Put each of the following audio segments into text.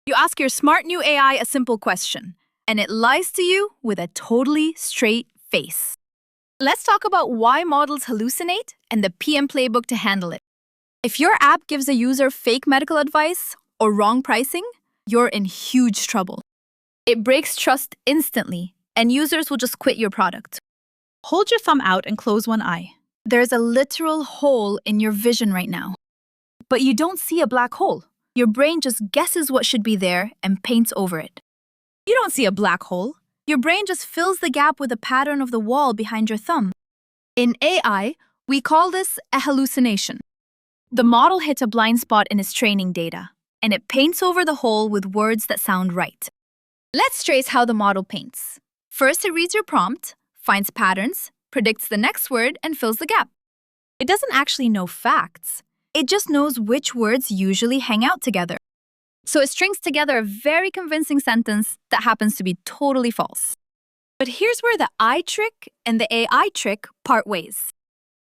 You ask your smart new AI a simple question, and it lies to you with a totally straight face. Let's talk about why models hallucinate and the PM playbook to handle it. If your app gives a user fake medical advice or wrong pricing, you're in huge trouble. It breaks trust instantly, and users will just quit your product. Hold your thumb out and close one eye. There's a literal hole in your vision right now. But you don't see a black hole. Your brain just guesses what should be there and paints over it. You don't see a black hole. Your brain just fills the gap with a pattern of the wall behind your thumb. In AI, we call this a hallucination. The model hits a blind spot in its training data, and it paints over the hole with words that sound right. Let's trace how the model paints. First, it reads your prompt, finds patterns, predicts the next word, and fills the gap. It doesn't actually know facts. It just knows which words usually hang out together. So it strings together a very convincing sentence that happens to be totally false. But here's where the eye trick and the AI trick part ways.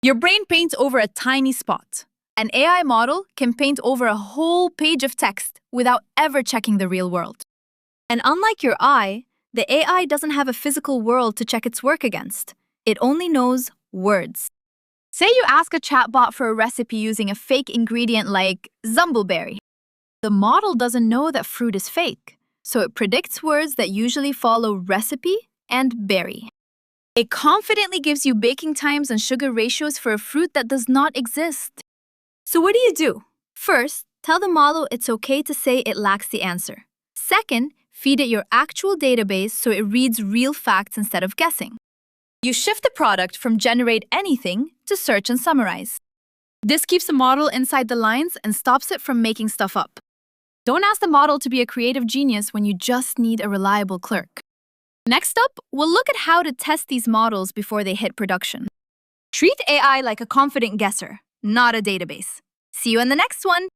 Your brain paints over a tiny spot. An AI model can paint over a whole page of text without ever checking the real world. And unlike your eye, the AI doesn't have a physical world to check its work against. It only knows words. Say you ask a chatbot for a recipe using a fake ingredient like zumbleberry. The model doesn't know that fruit is fake, so it predicts words that usually follow recipe and berry. It confidently gives you baking times and sugar ratios for a fruit that does not exist. So what do? First, tell the model it's okay to say it lacks the answer. Second, feed it your actual database so it reads real facts instead of guessing. You shift the product from generate anything to search and summarize. This keeps the model inside the lines and stops it from making stuff up. Don't ask the model to be a creative genius when you just need a reliable clerk. Next up, we'll look at how to test these models before they hit production. Treat AI like a confident guesser, not a database. See you in the next one!